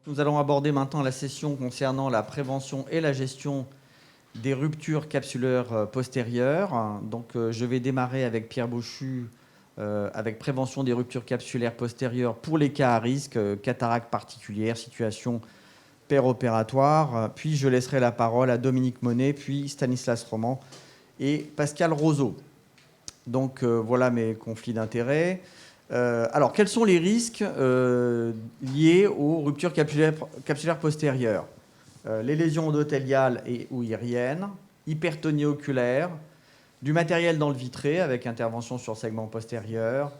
Nous allons aborder maintenant la session concernant la prévention et la gestion des ruptures capsulaires postérieures. Donc, je vais démarrer avec Pierre Bauchu avec prévention des ruptures capsulaires postérieures pour les cas à risque, cataracte particulière, situation péropératoire. Puis, je laisserai la parole à Dominique Monet, puis Stanislas Roman et Pascal Roseau. Donc, voilà mes conflits d'intérêts. Alors, quels sont les risques liés aux ruptures capsulaires postérieures? Les lésions endothéliales ou iriennes, hypertonie oculaire, du matériel dans le vitré avec intervention sur segment postérieur,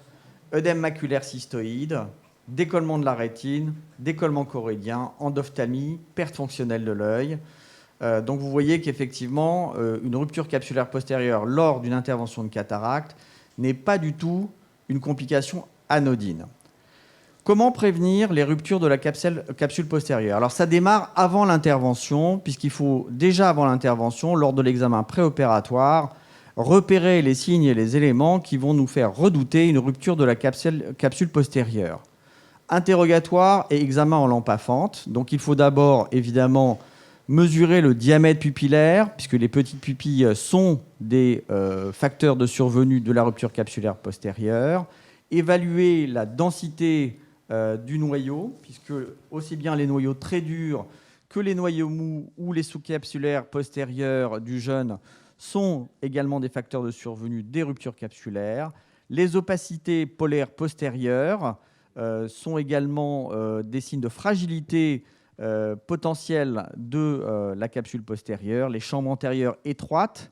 œdème maculaire cystoïde, décollement de la rétine, décollement choroïdien, endophthalmie, perte fonctionnelle de l'œil. Donc vous voyez qu'effectivement, une rupture capsulaire postérieure lors d'une intervention de cataracte n'est pas du tout une complication anodine. Comment prévenir les ruptures de la capsule postérieure? Alors ça démarre avant l'intervention, puisqu'il faut déjà avant l'intervention, lors de l'examen préopératoire, repérer les signes et les éléments qui vont nous faire redouter une rupture de la capsule postérieure. Interrogatoire et examen en lampe à fente. Donc il faut d'abord évidemment mesurer le diamètre pupillaire, puisque les petites pupilles sont des facteurs de survenue de la rupture capsulaire postérieure. Évaluer la densité du noyau, puisque aussi bien les noyaux très durs que les noyaux mous ou les sous-capsulaires postérieurs du jeune sont également des facteurs de survenue des ruptures capsulaires. Les opacités polaires postérieures sont également des signes de fragilité potentielle de la capsule postérieure. Les chambres antérieures étroites,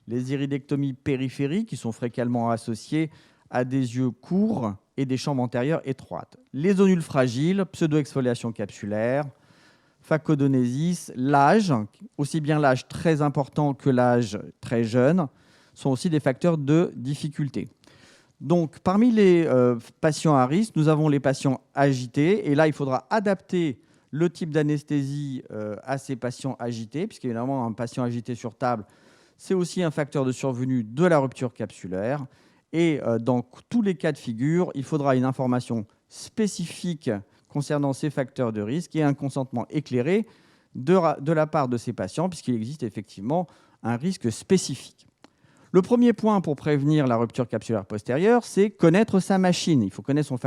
les iridectomies périphériques qui sont fréquemment associées à des yeux courts et des chambres antérieures étroites. Les onules fragiles, pseudo-exfoliation capsulaire, phacodonésis, l'âge, aussi bien l'âge très important que l'âge très jeune, sont aussi des facteurs de difficulté. Donc, parmi les patients à risque, nous avons les patients agités. Et là, il faudra adapter le type d'anesthésie à ces patients agités, puisqu'évidemment, un patient agité sur table, c'est aussi un facteur de survenue de la rupture capsulaire. Et dans tous les cas de figure, il faudra une information spécifique concernant ces facteurs de risque et un consentement éclairé de la part de ces patients, puisqu'il existe effectivement un risque spécifique. Le premier point pour prévenir la rupture capsulaire postérieure, c'est connaître sa machine. Il faut connaître son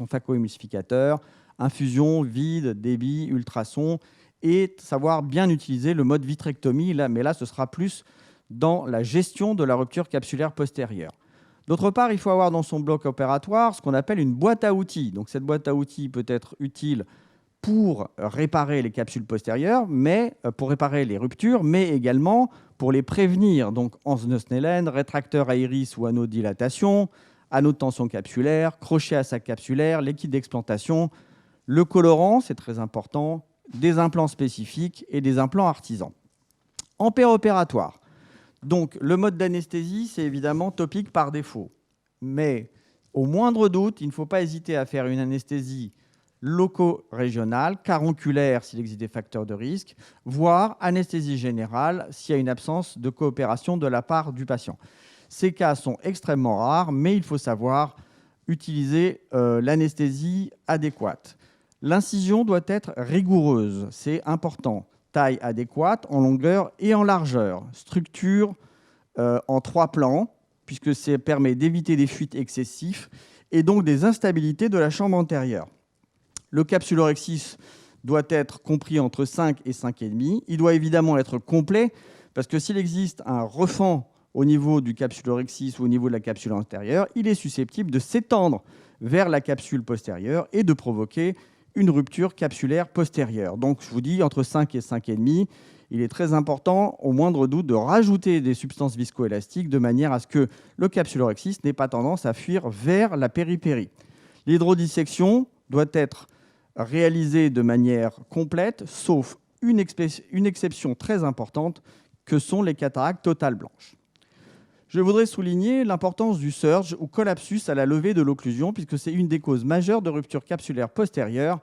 phacoémulsificateur, infusion, vide, débit, ultrason, et savoir bien utiliser le mode vitrectomie. Mais là, ce sera plus dans la gestion de la rupture capsulaire postérieure. D'autre part, il faut avoir dans son bloc opératoire ce qu'on appelle une boîte à outils. Donc, cette boîte à outils peut être utile pour réparer les capsules postérieures, mais pour réparer les ruptures, mais également pour les prévenir. Donc, Hans Snellen, rétracteur à iris ou anneau de dilatation, anneau de tension capsulaire, crochet à sac capsulaire, liquide d'explantation, le colorant, c'est très important, des implants spécifiques et des implants artisans. En péropératoire, donc le mode d'anesthésie, c'est évidemment topique par défaut. Mais au moindre doute, il ne faut pas hésiter à faire une anesthésie loco-régionale, caronculaire s'il existe des facteurs de risque, voire anesthésie générale s'il y a une absence de coopération de la part du patient. Ces cas sont extrêmement rares, mais il faut savoir utiliser l'anesthésie adéquate. L'incision doit être rigoureuse, c'est important. Taille adéquate en longueur et en largeur. Structure en 3 plans, puisque ça permet d'éviter des fuites excessives et donc des instabilités de la chambre antérieure. Le capsulorhexis doit être compris entre 5 et 5,5. Il doit évidemment être complet, parce que s'il existe un refend au niveau du capsulorhexis ou au niveau de la capsule antérieure, il est susceptible de s'étendre vers la capsule postérieure et de provoquer une rupture capsulaire postérieure. Donc, je vous dis, entre 5 et 5,5, il est très important, au moindre doute, de rajouter des substances viscoélastiques de manière à ce que le capsulorhexis n'ait pas tendance à fuir vers la périphérie. L'hydrodissection doit être réalisée de manière complète, sauf une exception très importante, que sont les cataractes totales blanches. Je voudrais souligner l'importance du surge ou collapsus à la levée de l'occlusion, puisque c'est une des causes majeures de rupture capsulaire postérieure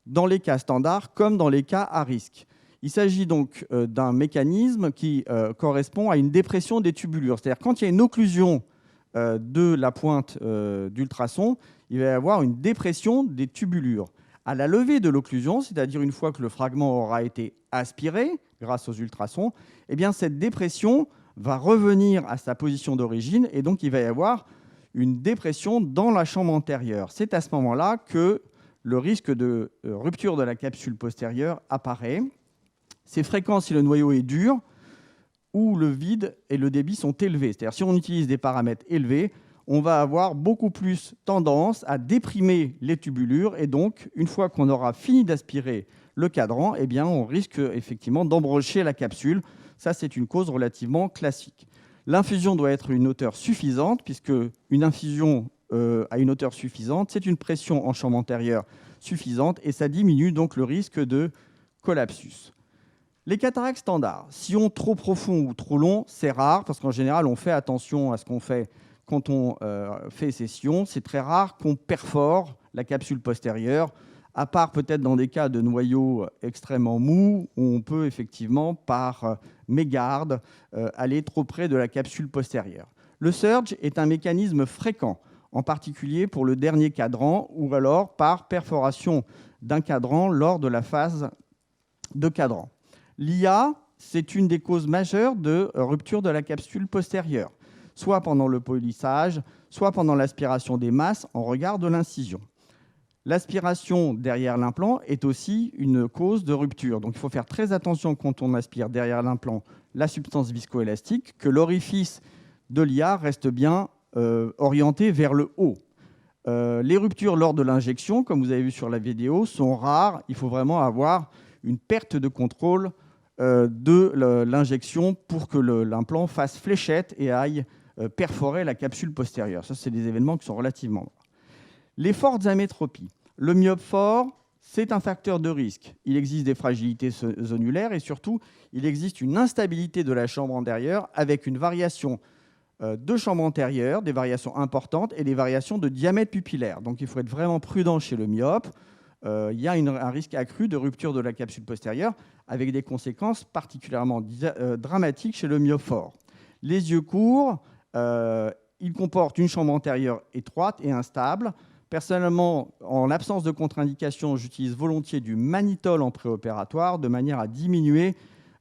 dans les cas standards comme dans les cas à risque. Il s'agit donc d'un mécanisme qui correspond à une dépression des tubulures. C'est-à-dire quand il y a une occlusion de la pointe d'ultrason, il va y avoir une dépression des tubulures. À la levée de l'occlusion, c'est-à-dire une fois que le fragment aura été aspiré grâce aux ultrasons, eh bien cette dépression va revenir à sa position d'origine et donc il va y avoir une dépression dans la chambre antérieure. C'est à ce moment-là que le risque de rupture de la capsule postérieure apparaît. C'est fréquent si le noyau est dur ou le vide et le débit sont élevés. C'est-à-dire si on utilise des paramètres élevés, on va avoir beaucoup plus tendance à déprimer les tubulures et donc, une fois qu'on aura fini d'aspirer le cadran, eh bien, on risque effectivement d'embrocher la capsule. Ça, c'est une cause relativement classique. L'infusion doit être une hauteur suffisante, puisque une infusion à une hauteur suffisante, c'est une pression en chambre antérieure suffisante et ça diminue donc le risque de collapsus. Les cataractes standards, sillon trop profond ou trop long, c'est rare, parce qu'en général, on fait attention à ce qu'on fait quand on fait ces sillons. C'est très rare qu'on perfore la capsule postérieure, à part peut-être dans des cas de noyaux extrêmement mous, où on peut effectivement, par mégarde, aller trop près de la capsule postérieure. Le surge est un mécanisme fréquent, en particulier pour le dernier cadran, ou alors par perforation d'un cadran lors de la phase de cadran. L'IA, c'est une des causes majeures de rupture de la capsule postérieure, soit pendant le polissage, soit pendant l'aspiration des masses en regard de l'incision. L'aspiration derrière l'implant est aussi une cause de rupture. Donc il faut faire très attention quand on aspire derrière l'implant la substance viscoélastique, que l'orifice de l'IA reste bien orienté vers le haut. Les ruptures lors de l'injection, comme vous avez vu sur la vidéo, sont rares. Il faut vraiment avoir une perte de contrôle de l'injection pour que l'implant fasse fléchette et aille perforer la capsule postérieure. Ça, c'est des événements qui sont relativement rares. Les fortes amétropies. Le myope fort, c'est un facteur de risque. Il existe des fragilités zonulaires et surtout, il existe une instabilité de la chambre antérieure avec une variation de chambre antérieure, des variations importantes et des variations de diamètre pupillaire. Donc il faut être vraiment prudent chez le myope. Il y a un risque accru de rupture de la capsule postérieure avec des conséquences particulièrement dramatiques chez le myope fort. Les yeux courts, ils comportent une chambre antérieure étroite et instable. Personnellement, en l'absence de contre-indication, j'utilise volontiers du mannitol en préopératoire de manière à diminuer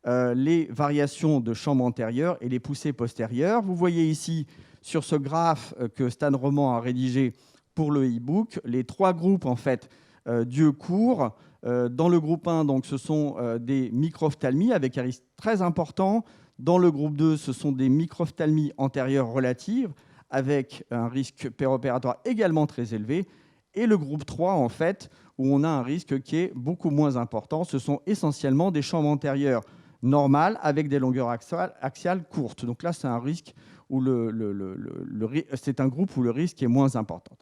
les variations de chambre antérieure et les poussées postérieures. Vous voyez ici, sur ce graphe que Stan Roman a rédigé pour le e-book, les trois groupes en fait, d'yeux courts. Dans le groupe 1, donc, ce sont des microphthalmies avec un risque très important. Dans le groupe 2, ce sont des microphthalmies antérieures relatives avec un risque péropératoire également très élevé. Et le groupe 3, en fait, où on a un risque qui est beaucoup moins important. Ce sont essentiellement des chambres antérieures normales avec des longueurs axiales courtes. Donc là, c'est un risque où c'est un groupe où le risque est moins important.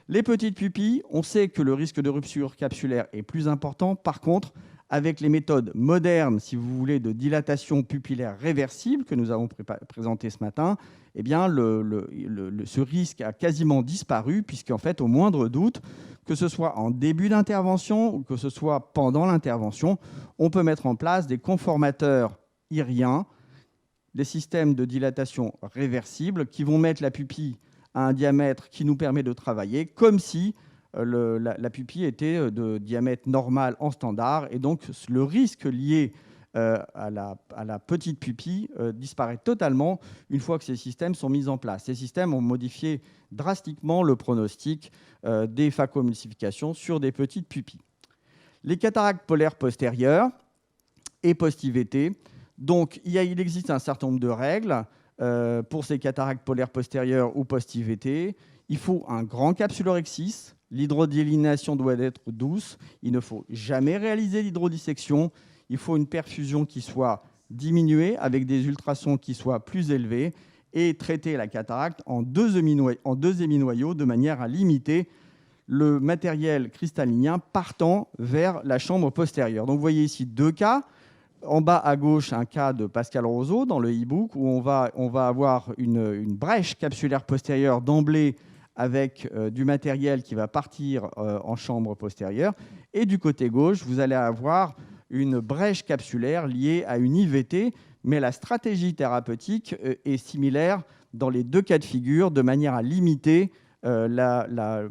Les petites pupilles, on sait que le risque de rupture capsulaire est plus important. Par contre, avec les méthodes modernes, si vous voulez, de dilatation pupillaire réversible que nous avons présenté ce matin, eh bien, ce risque a quasiment disparu, puisqu'en fait, au moindre doute, que ce soit en début d'intervention ou que ce soit pendant l'intervention, on peut mettre en place des conformateurs iriens, des systèmes de dilatation réversible qui vont mettre la pupille à un diamètre qui nous permet de travailler comme si la pupille était de diamètre normal en standard. Et donc, le risque lié à la petite pupille disparaît totalement une fois que ces systèmes sont mis en place. Ces systèmes ont modifié drastiquement le pronostic des phacoemulsifications sur des petites pupilles. Les cataractes polaires postérieures et post-IVT. Donc, il existe un certain nombre de règles pour ces cataractes polaires postérieures ou post-IVT. Il faut un grand capsulorhexis. L'hydrodélination doit être douce. Il ne faut jamais réaliser d'hydrodissection. Il faut une perfusion qui soit diminuée avec des ultrasons qui soient plus élevés et traiter la cataracte en deux héminoyaux de manière à limiter le matériel cristallinien partant vers la chambre postérieure. Donc vous voyez ici deux cas. En bas à gauche, un cas de Pascal Roseau dans le e-book où on va avoir une brèche capsulaire postérieure d'emblée avec du matériel qui va partir en chambre postérieure. Et du côté gauche, vous allez avoir une brèche capsulaire liée à une IVT, mais la stratégie thérapeutique est similaire dans les deux cas de figure de manière à limiter le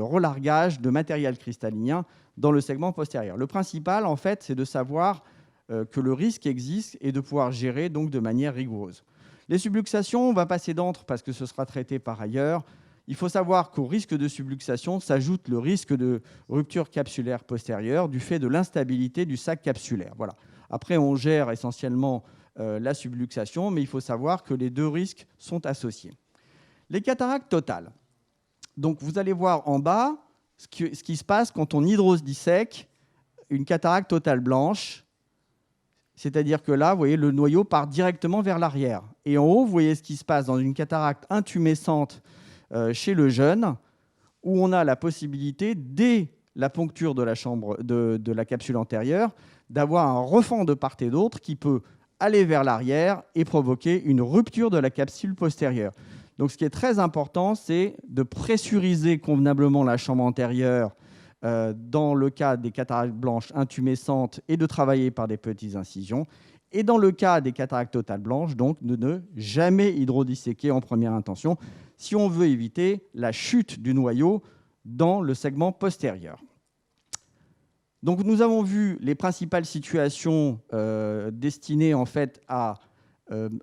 relargage de matériel cristallin dans le segment postérieur. Le principal, en fait, c'est de savoir que le risque existe et de pouvoir gérer donc de manière rigoureuse. Les subluxations, on va passer d'entre parce que ce sera traité par ailleurs. Il faut savoir qu'au risque de subluxation s'ajoute le risque de rupture capsulaire postérieure du fait de l'instabilité du sac capsulaire. Voilà. Après, on gère essentiellement la subluxation, mais il faut savoir que les deux risques sont associés. Les cataractes totales. Donc, vous allez voir en bas ce qui se passe quand on hydrodissèque une cataracte totale blanche. C'est-à-dire que là, vous voyez, le noyau part directement vers l'arrière. Et en haut, vous voyez ce qui se passe dans une cataracte intumescente chez le jeune, où on a la possibilité, dès la poncture de la chambre de la capsule antérieure, d'avoir un refend de part et d'autre qui peut aller vers l'arrière et provoquer une rupture de la capsule postérieure. Donc, ce qui est très important, c'est de pressuriser convenablement la chambre antérieure dans le cas des cataractes blanches intumescentes et de travailler par des petites incisions. Et dans le cas des cataractes totales blanches, donc de ne jamais hydrodisséquer en première intention si on veut éviter la chute du noyau dans le segment postérieur. Donc, nous avons vu les principales situations destinées en fait à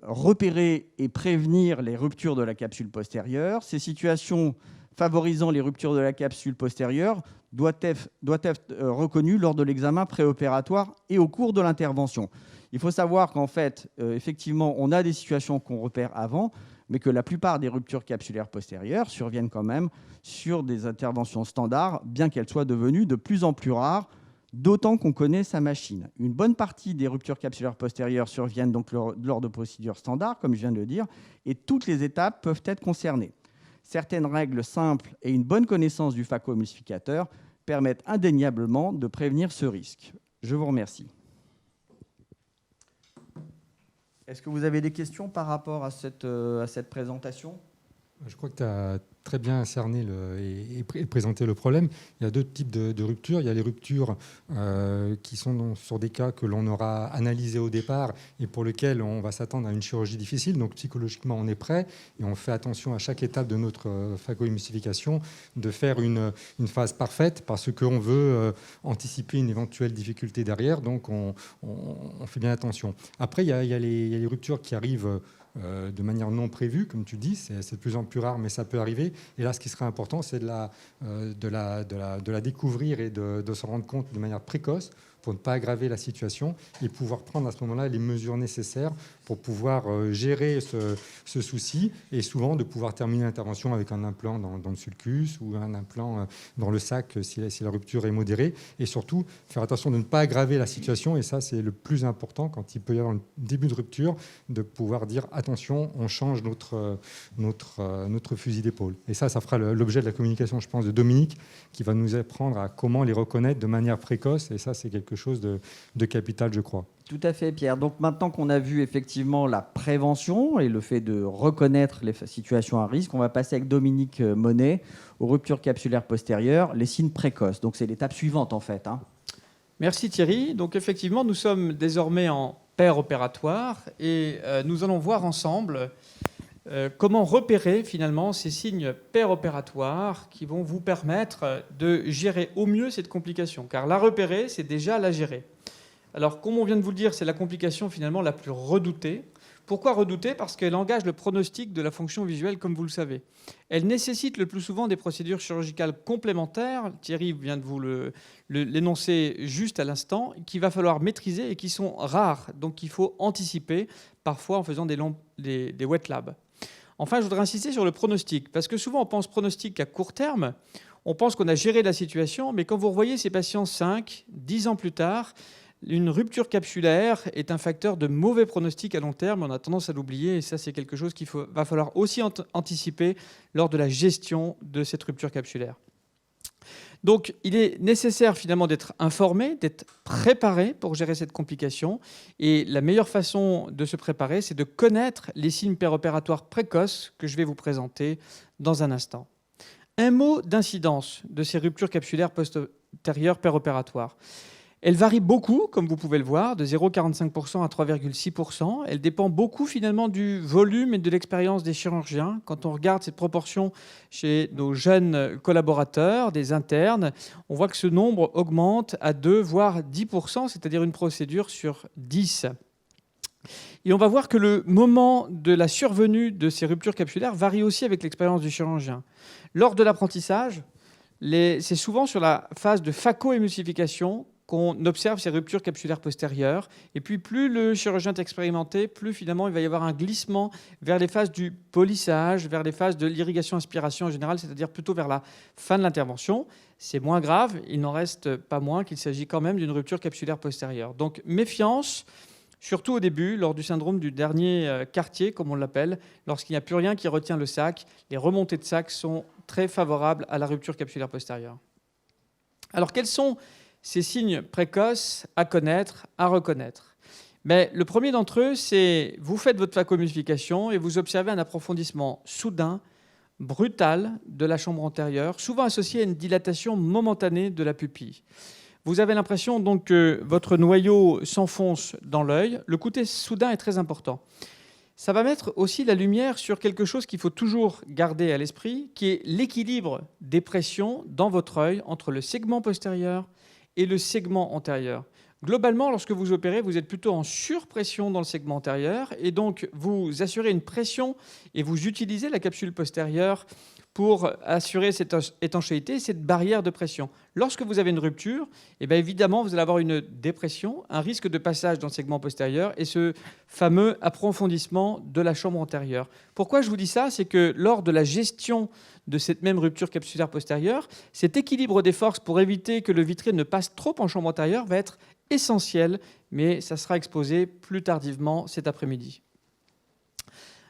repérer et prévenir les ruptures de la capsule postérieure. Ces situations favorisant les ruptures de la capsule postérieure doivent être reconnues lors de l'examen préopératoire et au cours de l'intervention. Il faut savoir qu'en fait, effectivement, on a des situations qu'on repère avant, mais que la plupart des ruptures capsulaires postérieures surviennent quand même sur des interventions standards, bien qu'elles soient devenues de plus en plus rares, d'autant qu'on connaît sa machine. Une bonne partie des ruptures capsulaires postérieures surviennent donc lors de procédures standards, comme je viens de le dire, et toutes les étapes peuvent être concernées. Certaines règles simples et une bonne connaissance du phacoémulsificateur permettent indéniablement de prévenir ce risque. Je vous remercie. Est-ce que vous avez des questions par rapport à cette présentation ? Je crois que tu as très bien cerné et présenté le problème. Il y a deux types de ruptures. Il y a les ruptures qui sont sur des cas que l'on aura analysés au départ et pour lesquels on va s'attendre à une chirurgie difficile. Donc psychologiquement, on est prêt et on fait attention à chaque étape de notre phacoémulsification de faire une phase parfaite parce qu'on veut anticiper une éventuelle difficulté derrière. Donc on fait bien attention. Après, il y a les ruptures qui arrivent de manière non prévue, comme tu dis, c'est de plus en plus rare, mais ça peut arriver. Et là, ce qui serait important, c'est de la découvrir et de se rendre compte de manière précoce pour ne pas aggraver la situation et pouvoir prendre à ce moment-là les mesures nécessaires pour pouvoir gérer ce souci et souvent de pouvoir terminer l'intervention avec un implant dans le sulcus ou un implant dans le sac si la rupture est modérée et surtout faire attention de ne pas aggraver la situation et ça c'est le plus important quand il peut y avoir un début de rupture de pouvoir dire attention on change notre fusil d'épaule et ça fera l'objet de la communication je pense de Dominique qui va nous apprendre à comment les reconnaître de manière précoce et ça c'est quelque chose de capital je crois. Tout à fait, Pierre. Donc maintenant qu'on a vu effectivement la prévention et le fait de reconnaître les situations à risque, on va passer avec Dominique Monet aux ruptures capsulaires postérieures, les signes précoces. Donc c'est l'étape suivante en fait. Merci Thierry. Donc effectivement, nous sommes désormais en paire opératoire et nous allons voir ensemble comment repérer finalement ces signes paire opératoires qui vont vous permettre de gérer au mieux cette complication. Car la repérer, c'est déjà la gérer. Alors, comme on vient de vous le dire, c'est la complication finalement la plus redoutée. Pourquoi redoutée ? Parce qu'elle engage le pronostic de la fonction visuelle, comme vous le savez. Elle nécessite le plus souvent des procédures chirurgicales complémentaires. Thierry vient de vous l'énoncer juste à l'instant, qu'il va falloir maîtriser et qui sont rares. Donc, il faut anticiper, parfois en faisant des wet labs. Enfin, je voudrais insister sur le pronostic, parce que souvent on pense pronostic à court terme. On pense qu'on a géré la situation, mais quand vous revoyez ces patients 5, 10 ans plus tard, une rupture capsulaire est un facteur de mauvais pronostic à long terme. On a tendance à l'oublier et ça, c'est quelque chose qu'il va falloir aussi anticiper lors de la gestion de cette rupture capsulaire. Donc, il est nécessaire finalement d'être informé, d'être préparé pour gérer cette complication. Et la meilleure façon de se préparer, c'est de connaître les signes péropératoires précoces que je vais vous présenter dans un instant. Un mot d'incidence de ces ruptures capsulaires postérieures péropératoires. Elle varie beaucoup, comme vous pouvez le voir, de 0,45% à 3,6%. Elle dépend beaucoup finalement du volume et de l'expérience des chirurgiens. Quand on regarde cette proportion chez nos jeunes collaborateurs, des internes, on voit que ce nombre augmente à 2, voire 10%, c'est-à-dire une procédure sur 10. Et on va voir que le moment de la survenue de ces ruptures capsulaires varie aussi avec l'expérience du chirurgien. Lors de l'apprentissage, c'est souvent sur la phase de phacoémulsification qu'on observe ces ruptures capsulaires postérieures. Et puis, plus le chirurgien est expérimenté, plus finalement il va y avoir un glissement vers les phases du polissage, vers les phases de l'irrigation-aspiration en général, c'est-à-dire plutôt vers la fin de l'intervention. C'est moins grave, il n'en reste pas moins qu'il s'agit quand même d'une rupture capsulaire postérieure. Donc, méfiance, surtout au début, lors du syndrome du dernier quartier, comme on l'appelle, lorsqu'il n'y a plus rien qui retient le sac, les remontées de sac sont très favorables à la rupture capsulaire postérieure. Alors, quels sont ces signes précoces à connaître, à reconnaître? Mais le premier d'entre eux, c'est vous faites votre phacoémulsification et vous observez un approfondissement soudain, brutal de la chambre antérieure, souvent associé à une dilatation momentanée de la pupille. Vous avez l'impression donc que votre noyau s'enfonce dans l'œil. Le côté soudain est très important. Ça va mettre aussi la lumière sur quelque chose qu'il faut toujours garder à l'esprit, qui est l'équilibre des pressions dans votre œil entre le segment postérieur et le segment antérieur. Globalement, lorsque vous opérez, vous êtes plutôt en surpression dans le segment antérieur et donc vous assurez une pression et vous utilisez la capsule postérieure pour assurer cette étanchéité, cette barrière de pression. Lorsque vous avez une rupture, eh bien évidemment, vous allez avoir une dépression, un risque de passage dans le segment postérieur et ce fameux approfondissement de la chambre antérieure. Pourquoi je vous dis ça? C'est que lors de la gestion de cette même rupture capsulaire postérieure, cet équilibre des forces pour éviter que le vitré ne passe trop en chambre antérieure va être essentiel, mais ça sera exposé plus tardivement cet après-midi.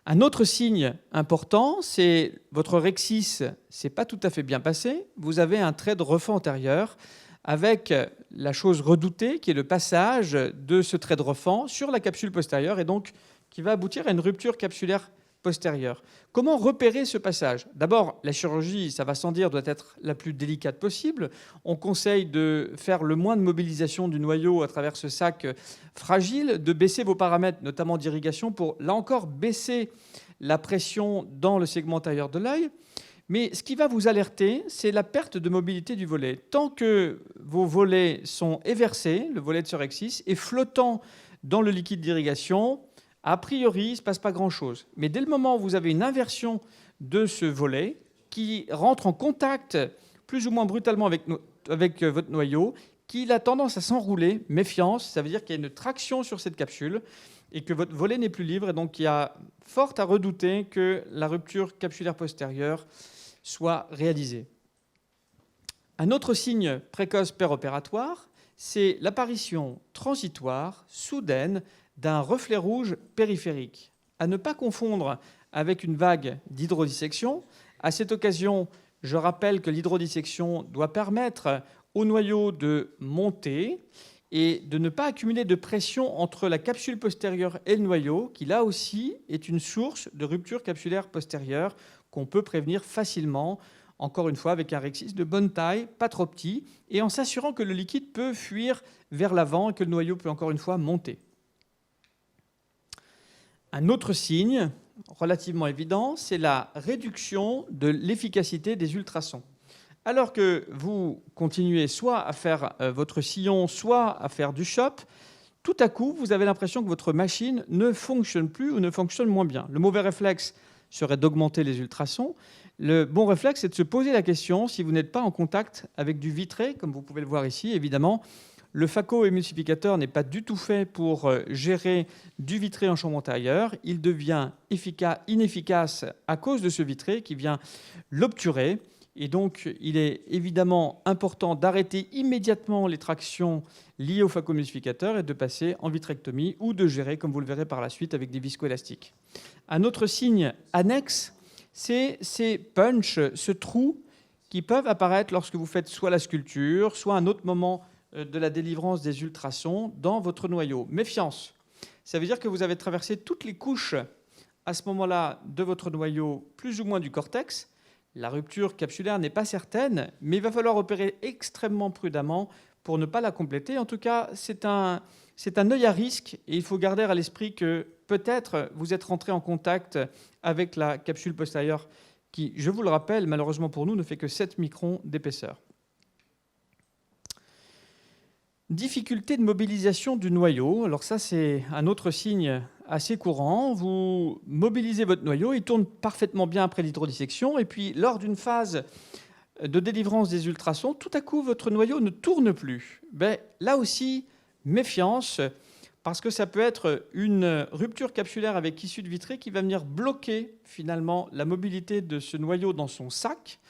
Un autre signe important, c'est votre rexis, c'est pas tout à fait bien passé. Vous avez un trait de refend antérieur avec la chose redoutée qui est le passage de ce trait de refend sur la capsule postérieure et donc qui va aboutir à une rupture capsulaire postérieure. Comment repérer ce passage? D'abord, la chirurgie, ça va sans dire, doit être la plus délicate possible. On conseille de faire le moins de mobilisation du noyau à travers ce sac fragile, de baisser vos paramètres, notamment d'irrigation, pour, là encore, baisser la pression dans le segment antérieur de l'œil. Mais ce qui va vous alerter, c'est la perte de mobilité du volet. Tant que vos volets sont éversés, le volet de ce rexis, et flottant dans le liquide d'irrigation, a priori, il ne se passe pas grand-chose. Mais dès le moment où vous avez une inversion de ce volet qui rentre en contact plus ou moins brutalement avec votre noyau, qu'il a tendance à s'enrouler, méfiance, ça veut dire qu'il y a une traction sur cette capsule et que votre volet n'est plus libre. Et donc, il y a fort à redouter que la rupture capsulaire postérieure soit réalisée. Un autre signe précoce péropératoire, c'est l'apparition transitoire, soudaine, d'un reflet rouge périphérique. À ne pas confondre avec une vague d'hydrodissection. À cette occasion, je rappelle que l'hydrodissection doit permettre au noyau de monter et de ne pas accumuler de pression entre la capsule postérieure et le noyau, qui là aussi est une source de rupture capsulaire postérieure qu'on peut prévenir facilement, encore une fois avec un rexis de bonne taille, pas trop petit, et en s'assurant que le liquide peut fuir vers l'avant et que le noyau peut encore une fois monter. Un autre signe relativement évident, c'est la réduction de l'efficacité des ultrasons. Alors que vous continuez soit à faire votre sillon, soit à faire du chop, tout à coup, vous avez l'impression que votre machine ne fonctionne plus ou ne fonctionne moins bien. Le mauvais réflexe serait d'augmenter les ultrasons. Le bon réflexe, c'est de se poser la question si vous n'êtes pas en contact avec du vitré, comme vous pouvez le voir ici, évidemment. Le phacoémulsificateur n'est pas du tout fait pour gérer du vitré en chambre antérieure. Il devient inefficace à cause de ce vitré qui vient l'obturer. Et donc, il est évidemment important d'arrêter immédiatement les tractions liées au phacoémulsificateur et de passer en vitrectomie ou de gérer, comme vous le verrez par la suite, avec des viscoélastiques. Un autre signe annexe, c'est ces punches, ce trou qui peuvent apparaître lorsque vous faites soit la sculpture, soit à un autre moment de la délivrance des ultrasons dans votre noyau. Méfiance, ça veut dire que vous avez traversé toutes les couches à ce moment-là de votre noyau, plus ou moins du cortex. La rupture capsulaire n'est pas certaine, mais il va falloir opérer extrêmement prudemment pour ne pas la compléter. En tout cas, c'est un œil à risque et il faut garder à l'esprit que peut-être vous êtes rentré en contact avec la capsule postérieure qui, je vous le rappelle, malheureusement pour nous, ne fait que 7 microns d'épaisseur. Difficulté de mobilisation du noyau. Alors ça, c'est un autre signe assez courant. Vous mobilisez votre noyau, il tourne parfaitement bien après l'hydrodissection, et puis lors d'une phase de délivrance des ultrasons, tout à coup, votre noyau ne tourne plus. Là aussi, méfiance, parce que ça peut être une rupture capsulaire avec issue de vitrée qui va venir bloquer finalement la mobilité de ce noyau dans son sac.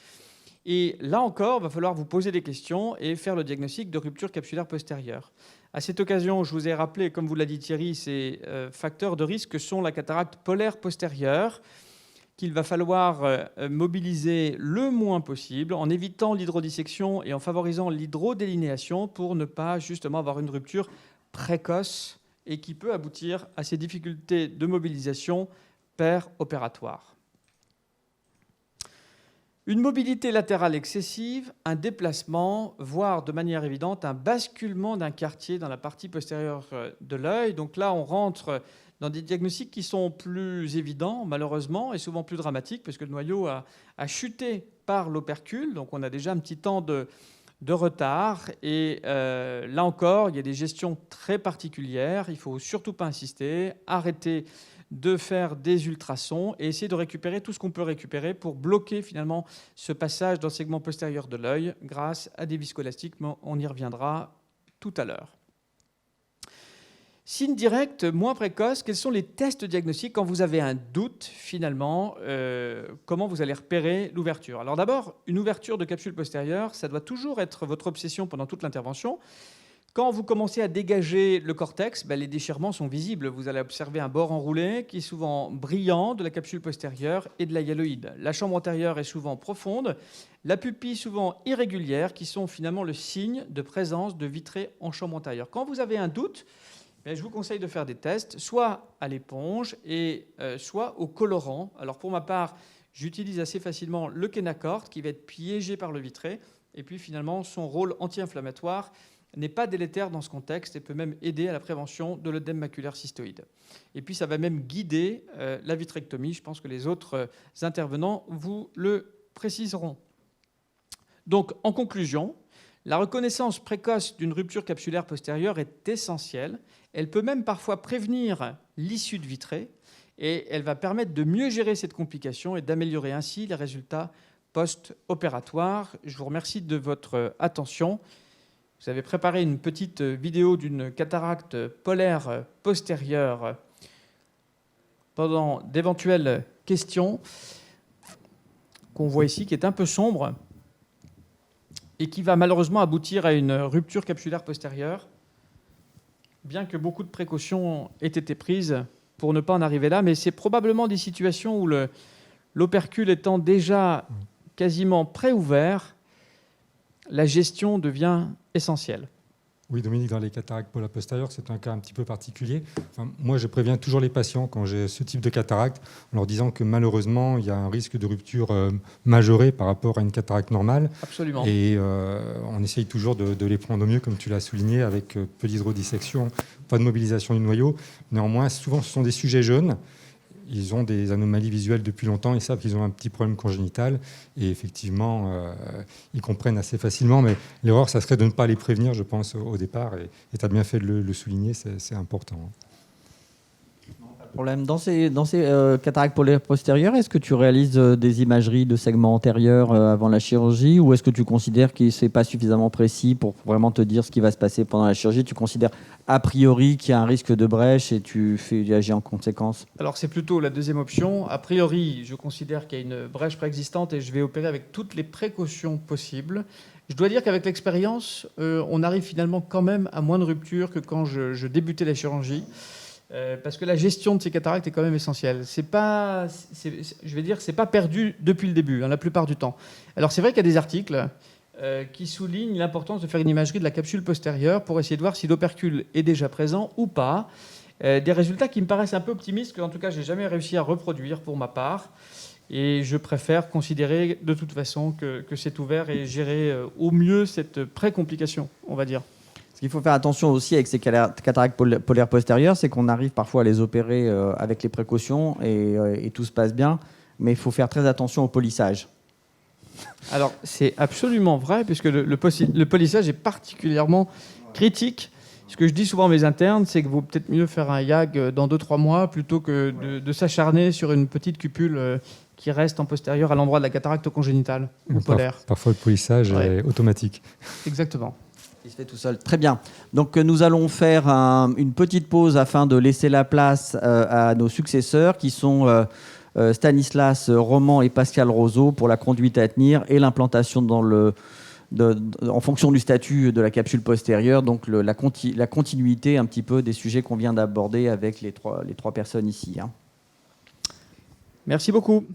Et là encore, il va falloir vous poser des questions et faire le diagnostic de rupture capsulaire postérieure. À cette occasion, je vous ai rappelé, comme vous l'a dit Thierry, ces facteurs de risque sont la cataracte polaire postérieure, qu'il va falloir mobiliser le moins possible en évitant l'hydrodissection et en favorisant l'hydrodélinéation pour ne pas justement avoir une rupture précoce et qui peut aboutir à ces difficultés de mobilisation péropératoire. Une mobilité latérale excessive, un déplacement, voire de manière évidente un basculement d'un quartier dans la partie postérieure de l'œil. Donc là, on rentre dans des diagnostics qui sont plus évidents, malheureusement, et souvent plus dramatiques, parce que le noyau a chuté par l'opercule. Donc on a déjà un petit temps de retard. Et là encore, il y a des gestions très particulières. Il ne faut surtout pas insister, arrêter de faire des ultrasons et essayer de récupérer tout ce qu'on peut récupérer pour bloquer finalement ce passage dans le segment postérieur de l'œil grâce à des viscoélastiques, mais on y reviendra tout à l'heure. Signe direct moins précoce, quels sont les tests diagnostiques quand vous avez un doute finalement, comment vous allez repérer l'ouverture? Alors d'abord, une ouverture de capsule postérieure, ça doit toujours être votre obsession pendant toute l'intervention. Quand vous commencez à dégager le cortex, les déchirements sont visibles. Vous allez observer un bord enroulé qui est souvent brillant de la capsule postérieure et de la hyaloïde. La chambre antérieure est souvent profonde, la pupille souvent irrégulière, qui sont finalement le signe de présence de vitrée en chambre antérieure. Quand vous avez un doute, je vous conseille de faire des tests, soit à l'éponge et soit au colorant. Alors pour ma part, j'utilise assez facilement le Kenacort qui va être piégé par le vitré. Et puis finalement, son rôle anti-inflammatoire n'est pas délétère dans ce contexte et peut même aider à la prévention de l'œdème maculaire cystoïde. Et puis ça va même guider la vitrectomie. Je pense que les autres intervenants vous le préciseront. Donc en conclusion, la reconnaissance précoce d'une rupture capsulaire postérieure est essentielle. Elle peut même parfois prévenir l'issue de vitrée et elle va permettre de mieux gérer cette complication et d'améliorer ainsi les résultats post-opératoires. Je vous remercie de votre attention. Vous avez préparé une petite vidéo d'une cataracte polaire postérieure pendant d'éventuelles questions qu'on voit ici, qui est un peu sombre et qui va malheureusement aboutir à une rupture capsulaire postérieure, bien que beaucoup de précautions aient été prises pour ne pas en arriver là. Mais c'est probablement des situations où l'opercule étant déjà quasiment préouvert, la gestion devient essentielle. Oui, Dominique, dans les cataractes polaires postérieures, c'est un cas un petit peu particulier. Moi, je préviens toujours les patients quand j'ai ce type de cataracte en leur disant que malheureusement, il y a un risque de rupture majoré par rapport à une cataracte normale. Absolument. Et on essaye toujours de les prendre au mieux, comme tu l'as souligné, avec peu d'hydrodissection, pas de mobilisation du noyau. Néanmoins, souvent, ce sont des sujets jeunes. Ils ont des anomalies visuelles depuis longtemps, ils savent qu'ils ont un petit problème congénital et effectivement, ils comprennent assez facilement. Mais l'erreur, ça serait de ne pas les prévenir, je pense, au départ. Et tu as bien fait de le souligner, c'est important. Problème. Dans ces cataractes polaires postérieures, est-ce que tu réalises des imageries de segments antérieurs avant la chirurgie ou est-ce que tu considères que ce n'est pas suffisamment précis pour vraiment te dire ce qui va se passer pendant la chirurgie? Tu considères a priori qu'il y a un risque de brèche et tu agis en conséquence? Alors c'est plutôt la deuxième option. A priori, je considère qu'il y a une brèche préexistante et je vais opérer avec toutes les précautions possibles. Je dois dire qu'avec l'expérience, on arrive finalement quand même à moins de ruptures que quand je débutais la chirurgie. Parce que la gestion de ces cataractes est quand même essentielle. C'est pas perdu depuis le début, la plupart du temps. Alors c'est vrai qu'il y a des articles qui soulignent l'importance de faire une imagerie de la capsule postérieure pour essayer de voir si l'opercule est déjà présent ou pas. Des résultats qui me paraissent un peu optimistes, que en tout cas j'ai jamais réussi à reproduire pour ma part. Et je préfère considérer de toute façon que c'est ouvert et gérer au mieux cette pré-complication, on va dire. Ce qu'il faut faire attention aussi avec ces cataractes polaires postérieures, c'est qu'on arrive parfois à les opérer avec les précautions et tout se passe bien, mais il faut faire très attention au polissage. Alors, c'est absolument vrai, puisque le polissage est particulièrement critique. Ce que je dis souvent à mes internes, c'est qu'il vaut peut-être mieux faire un YAG dans 2-3 mois plutôt que de s'acharner sur une petite cupule qui reste en postérieur à l'endroit de la cataracte congénitale ou polaire. Parfois, le polissage est automatique. Exactement. Il se fait tout seul. Très bien. Donc, nous allons faire une petite pause afin de laisser la place à nos successeurs qui sont Stanislas Roman et Pascal Roseau pour la conduite à tenir et l'implantation en fonction du statut de la capsule postérieure, donc la continuité un petit peu des sujets qu'on vient d'aborder avec les trois personnes ici. Merci beaucoup.